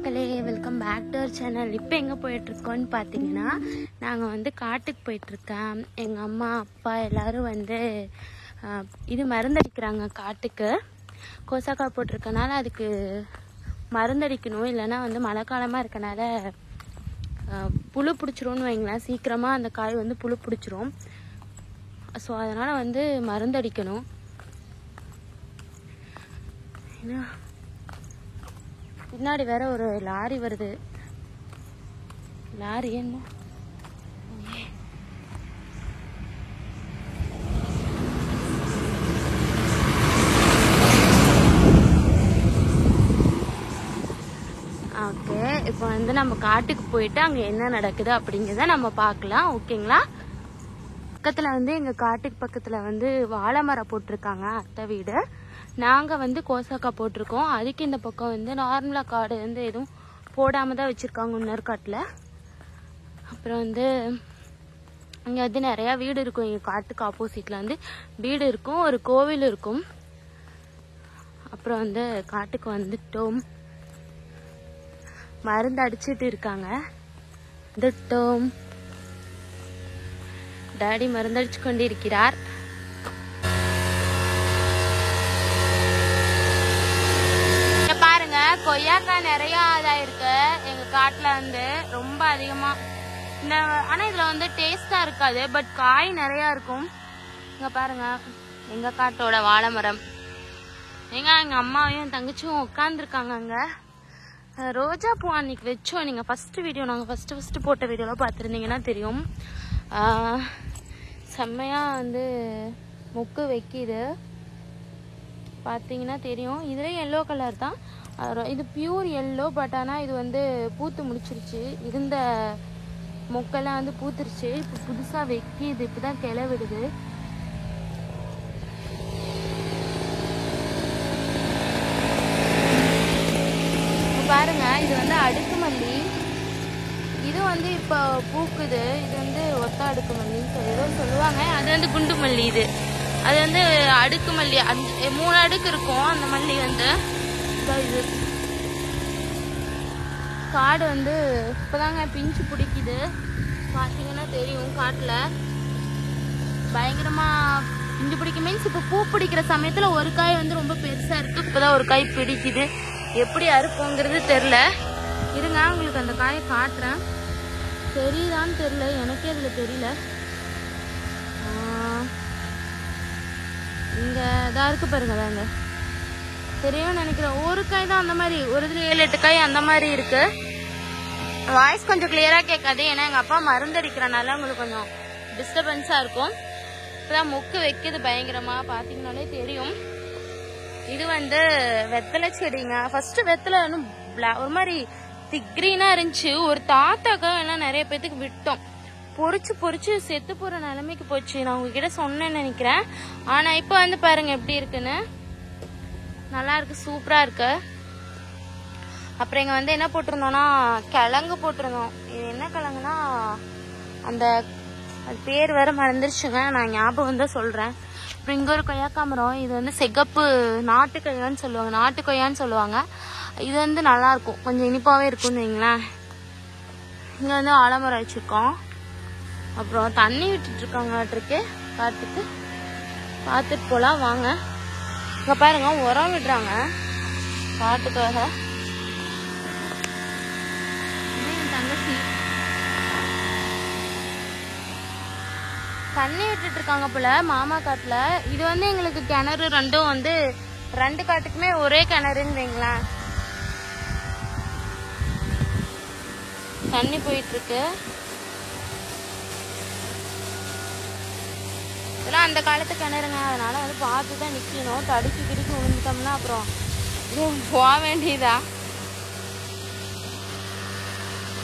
மக்களே, welcome back to our channel. இப்போ எங்கே போயிட்டுருக்கோன்னு பார்த்தீங்கன்னா, நாங்கள் வந்து காட்டுக்கு போயிட்டுருக்கேன். எங்கள் அம்மா அப்பா எல்லோரும் வந்து இது மருந்தடிக்கிறாங்க. காட்டுக்கு கோசாக்காய் போட்டிருக்கனால அதுக்கு மருந்தடிக்கணும். இல்லைன்னா வந்து மழை காலமாக இருக்கனால புழு பிடிச்சிரும்னு வைங்களேன். சீக்கிரமாக அந்த காய் வந்து புழு பிடிச்சிரும். ஸோ அதனால் வந்து மருந்தடிக்கணும். ஏன்னா பின்னாடி வேற ஒரு லாரி வருது. லாரி என்ன ஓகே. இப்போ வந்து நம்ம காட்டுக்கு போயிட்டு அங்கே என்ன நடக்குது அப்படிங்கிறத நம்ம பார்க்கலாம். ஓகேங்களா? பக்கத்தில் வந்து எங்கள் காட்டுக்கு பக்கத்தில் வந்து வாழை மரம் போட்டிருக்காங்க. அத்தை வீடு. நாங்கள் வந்து கோசாக்காய் போட்டிருக்கோம். அதுக்கு இந்த பக்கம் வந்து நார்மலாக காடு வந்து எதுவும் போடாமல் தான் வச்சுருக்காங்க இன்னொரு காட்டில். அப்புறம் வந்து இங்கே வந்து நிறையா வீடு இருக்கும். எங்கள் காட்டுக்கு ஆப்போசிட்டில் வந்து வீடு இருக்கும், ஒரு கோவில் இருக்கும். அப்புறம் வந்து காட்டுக்கு வந்துட்டோம். மருந்து அடிச்சுட்டு இருக்காங்க. வந்துட்டோம். டாடி மருந்தடிச்சு கொண்டிருக்கிறார். பாருங்க, கொய்யாக்காய் நிறைய இருக்கு எங்க காட்டுல வந்து ரொம்ப அதிகமா. ஆனா இதுல வந்து டேஸ்டா இருக்காது, பட் காய் நிறைய இருக்கும். இங்க பாருங்க, எங்க காட்டோட வாழை மரம். எங்க அம்மாவையும் தங்கச்சியும் உட்காந்துருக்காங்க அங்க. ரோஜா பூ அன்னைக்கு வச்சோம். நீங்க ஃபர்ஸ்ட் வீடியோ, நாங்க ஃபர்ஸ்ட் போட்ட வீடியோலாம் பார்த்துருந்தீங்கன்னா தெரியும். செம்மையா வந்து மொக்கு வைக்கிது, பார்த்தீங்கன்னா தெரியும். இதுல எல்லோ கலர் தான், இது பியூர் எல்லோ. பட் ஆனால் இது வந்து பூத்து முடிச்சிருச்சு. இருந்த மொக்கெல்லாம் வந்து பூத்துருச்சு. இப்போ புதுசாக வைக்கிது, இப்போ தான் கிளை விடுது. பாருங்க, இது வந்து அடுக்கு மல்லி. இது வந்து இப்போ பூக்குது. இது வந்து ஒத்த அடுக்கு மல்லி ஏதோ சொல்லுவாங்க. அது வந்து குண்டு மல்லி. இது அது வந்து அடுக்கு மல்லி. 3 அடுக்கு இருக்கும் அந்த மல்லி வந்து. இது காடு வந்து இப்பதாங்க பிஞ்சு பிடிக்குது, பார்த்தீங்கன்னா தெரியும். காட்டுல பயங்கரமா பிஞ்சு பிடிக்கும். மீன்ஸ் இப்போ பூ பிடிக்கிற சமயத்துல ஒரு காய் வந்து ரொம்ப பெருசா இருக்கு. இப்பதான் ஒரு காய் பிடிக்குது. எப்படி அறுப்போங்கிறது தெரியல. இருங்க, உங்களுக்கு அந்த காயை காட்டுறேன். தெரியுதான்னு தெரியல, எனக்கே அதுல தெரியல. இங்க இதாக இருக்கு பாருங்க, தாங்க தெரியும் நினைக்கிறேன். ஒரு காய் தான் அந்த மாதிரி, ஒரு இதுல 7-8 காய் அந்த மாதிரி இருக்கு. வாய்ஸ் கொஞ்சம் கிளியரா கேட்காது, ஏன்னா எங்க அப்பா மருந்தடிக்கிறனால உங்களுக்கு கொஞ்சம் டிஸ்டர்பன்ஸா இருக்கும். இப்பதான் மொக்கு வைக்குது பயங்கரமா, பாத்தீங்கன்னாலே தெரியும். இது வந்து வெத்தலை செடிங்க. ஃபர்ஸ்ட் வெத்தலை ஒரு மாதிரி திக் கிரீனா இருந்துச்சு. ஒரு தாத்தாக்காக எல்லாம் நிறைய பேத்துக்கு விட்டோம். பொறிச்சு செத்து போற நிலைமைக்கு போச்சு. நான் உங்ககிட்ட சொன்னேன்னு நினைக்கிறேன். ஆனா இப்ப வந்து பாருங்க எப்படி இருக்குன்னு. நல்லா இருக்கு, சூப்பரா இருக்கு. அப்புறம் இங்க வந்து என்ன போட்டிருந்தோம்னா, கிழங்கு போட்டிருந்தோம். இது என்ன கிழங்குனா, அந்த அது பேர் வேற மறந்துருச்சுங்க, நான் ஞாபகம் தான் சொல்றேன். அப்புறம் இங்க ஒரு கொய்யாக்காய் மரம். இது வந்து சிகப்பு நாட்டு கொய்யான்னு சொல்லுவாங்க, நாட்டு கொய்யான்னு சொல்லுவாங்க. இது வந்து நல்லா இருக்கும், கொஞ்சம் இனிப்பாவே இருக்கும்னு வைங்களேன். இங்க வந்து ஆலமரம் வச்சிருக்கோம். அப்புறம் தண்ணி விட்டுட்டு இருக்காங்க காட்டுக்கு. பார்த்துட்டு போலாம் வாங்க. இங்க பாருங்க, உரம் விடுறாங்க காட்டுக்காக. என் தங்கச்சி தண்ணி விட்டுட்டு இருக்காங்க போல மாமா காட்டுல. இது வந்து எங்களுக்கு கிணறு ரெண்டும் வந்து 2 காட்டுக்குமே ஒரே கிணறுன்னு வைங்களேன். தண்ணி போயிட்டு இருக்கு. இதெல்லாம் அந்த காலத்து கிணறுங்க, அதனால வந்து பார்த்துதான் நிக்கணும். தடுக்கி கிடுக்கி விழுந்துட்டோம்னா அப்புறம் போக வேண்டியதா.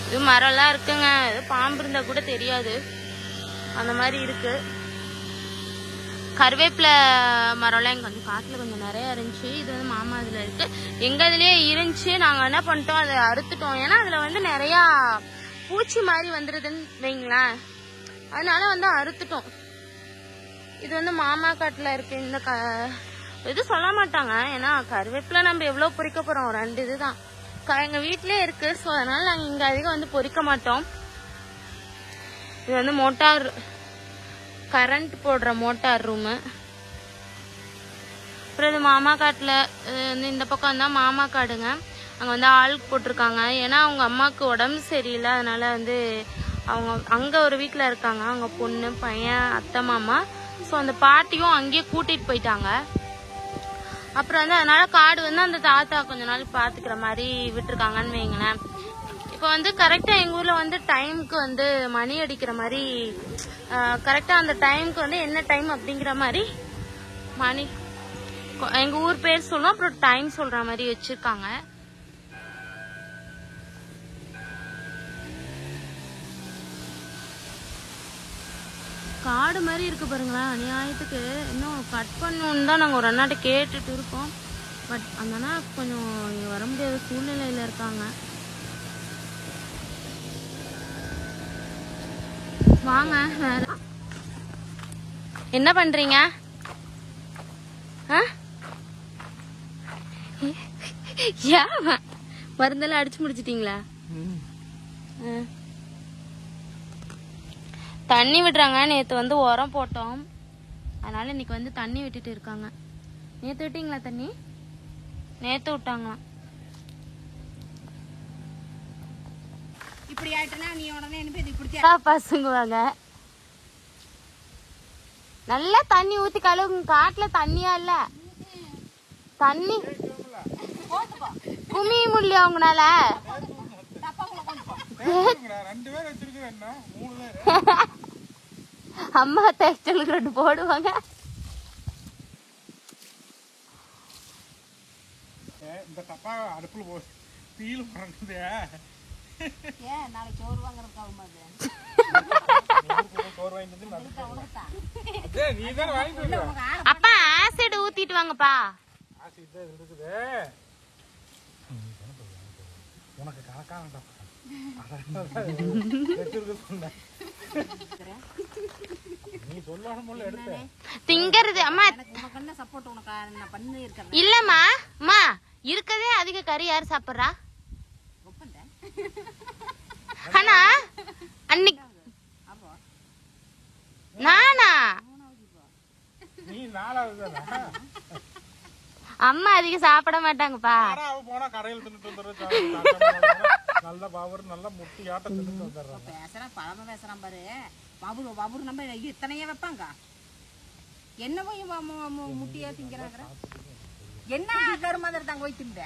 இது மரம்லாம் இருக்குங்க, இது பாம்பு இருந்தா கூட தெரியாது, அந்த மாதிரி இருக்கு. கருவேப்பிலை மரம்லாம் எங்க வந்து காட்டுல கொஞ்சம் நிறைய இருந்துச்சு. இது வந்து மாமா இதுல இருக்கு. எங்க இதுலயே இருந்துச்சு. நாங்க என்ன பண்ணிட்டோம், அதை அறுத்துட்டோம். ஏன்னா அதுல வந்து நிறைய பூச்சி மாதிரி வந்துருதுன்னு வைங்களேன், அதனால வந்து அறுத்துட்டோம். இது வந்து மாமா காட்டுல இருக்கு. இந்த இது சொல்ல மாட்டாங்க, ஏன்னா கருவேப்பிலை நம்ம எவ்வளவு பொறிக்க போறோம், 2 இதுதான். எங்க வீட்லயே இருக்கு. ஸோ அதனால நாங்க இங்க அதிகம் வந்து பொறிக்க மாட்டோம். இது வந்து மோட்டார், கரண்ட் போடுற மோட்டார் ரூமு. அப்புறம் இது மாமா காட்டுல வந்து இந்த பக்கம் வந்தா மாமா காடுங்க. அங்க வந்து ஆளுக்கு போட்டிருக்காங்க. ஏன்னா அவங்க அம்மாவுக்கு உடம்பு சரியில்லை, அதனால வந்து அவங்க அங்க ஒரு வீட்டுல இருக்காங்க. அவங்க பொண்ணு, பையன், அத்தை, மாமா. ஸோ அந்த பாட்டியும் அங்கேயே கூட்டிட்டு போயிட்டாங்க. அப்புறம் வந்து அதனால காடு வந்து அந்த தாத்தா கொஞ்ச நாள் பாத்துக்கிற மாதிரி விட்டுருக்காங்கன்னு வைங்களேன். இப்போ வந்து கரெக்டா எங்க ஊர்ல வந்து டைமுக்கு வந்து மணி அடிக்கிற மாதிரி, கரெக்டா அந்த டைமுக்கு வந்து என்ன டைம் அப்படிங்கிற மாதிரி மணி, எங்க ஊர் பேர் சொல்லுவோம், அப்புறம் டைம் சொல்ற மாதிரி வச்சிருக்காங்க. காடு மாதிரி இருக்கு பாருங்களேன். அநியாயத்துக்கு இன்னும் கட் பண்ணணும்னு தான் நாங்கள் ஒரு அண்ணாட்ட கேட்டுட்டு இருக்கோம். பட் அந்த அண்ணா கொஞ்சம் வர முடியாத சூழ்நிலையில இருக்காங்க. வாங்க. வேற என்ன பண்றீங்க? மருந்தெல்லாம் அடிச்சு முடிச்சிட்டீங்களா? தண்ணி விடுறாங்க. நேற்று வந்து உரம் போட்டோம், அதனால இன்னைக்கு வந்து தண்ணி விட்டுட்டு இருக்காங்க. நேற்று விட்டீங்களா தண்ணி? நேற்று விட்டாங்களாம். இப்படி ஆயிட்டனா நீ உடனே இப்படி பசங்குவாங்க. நல்லா தண்ணி ஊத்தி கழுவுங்க. காட்டுல தண்ணியா இல்ல, தண்ணி குமி முடியல அவங்கனால. அம்மா டெக்ஸ்டைலுக்கு 2 போடுவாங்க. இந்த டப்பா அடுப்புல போ தீல பறக்குதே. நாளைக்கு சோறு வாங்குறதுக்கு சோறு வாங்கிட்டு வந்து நீ தானே வாங்கிட்டு அப்பா ஆசிட் ஊத்திட்டு வாங்கப்பா. ஆசிட் இருக்குது உனக்கு கணக்கான நீ சொல்லணும் எடுத்த திங்கிறது. அம்மா சப்போர்ட் உனக்கு நான் பண்ணி இருக்கேன். இல்லம்மா, அம்மா இருக்கதே அதிக கறி யார் சாப்பிடுறா? ஆனா அன்னைக்கு நானா நீ 4வது தானா? அம்மா அதிகம் சாப்பிட மாட்டாங்கப்பா. போனா கடையில் தின்னுட்டு வந்துடுற நல்ல பவர், நல்ல முட்டி ஆட்ட தின்னுட்டு வந்துடுறான். பேசுறான் பழம பேசுறான் பாரு. பபுரு நம்ம இத்தனையே வைப்பாங்க. என்ன போய் முட்டியா திங்கிறாங்க? என்ன கருமாதிரி தாங்க போய் திம்ப?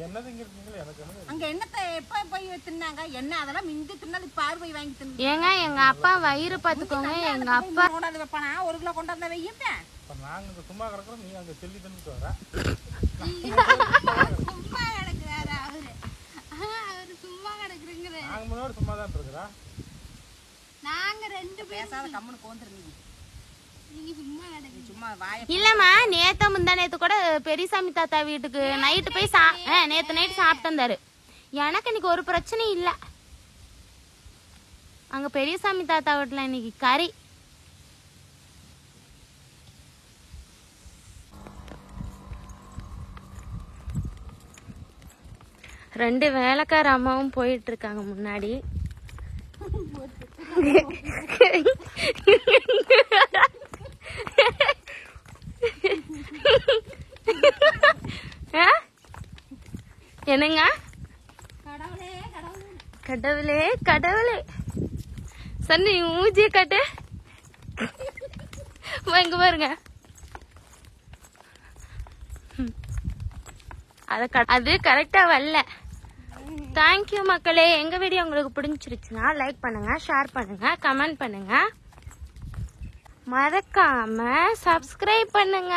என்ன திங்கிறீங்களோ எனக்கு அங்க என்னத்தை எப்ப போய் தின்னாங்க? என்ன அதெல்லாம் மிஞ்சி தின்னாலும் பார் போய் வாங்கி தின்னு. ஏங்க எங்க அப்பா வயிறு பாத்துக்கோங்க. எங்க அப்பா கொண்டாந்து வைப்பானா? 1 கிலோ கொண்டாந்து வையுங்க. நாங்க இங்க சும்மா கிடக்குறோம், நீ அங்க செல்லி தின்னுட்டு வர. சும்மா கிடக்குறாரு அவரு. அவரு சும்மா கிடக்குறீங்க. நாங்க முன்னாடி சும்மா தான் இருக்கிறா. நாங்க 2 பேசாத கம்முனு கோந்துருந்தீங்க. நீங்க சும்மா கிடக்கு. சும்மா வாய இல்லம்மா, நேத்து முந்தா நேத்து கூட பெரியசாமி தாத்தா வீட்டுக்கு நைட்டு போய் நேத்து நைட்டு சாப்பிட்டு வந்தாரு. எனக்கு இன்னைக்கு ஒரு பிரச்சனையும் இல்ல. அங்க பெரியசாமி தாத்தா வீட்டுல இன்னைக்கு கறி. ரெண்டு வேலைக்கார அம்மாவும் போயிட்டு இருக்காங்க முன்னாடி. என்னங்க? கடவுளே கடவுளே, சன்னு மூஞ்சிய காட்டு. இங்க பாருங்க, அது கரெக்டா வரல. தேங்க்யூ மக்களே. எங்க வீடியோ உங்களுக்கு பிடிச்சிருச்சுன்னா லைக் பண்ணுங்க, ஷேர் பண்ணுங்க, கமெண்ட் பண்ணுங்க, மறக்காம சப்ஸ்கிரைப் பண்ணுங்க.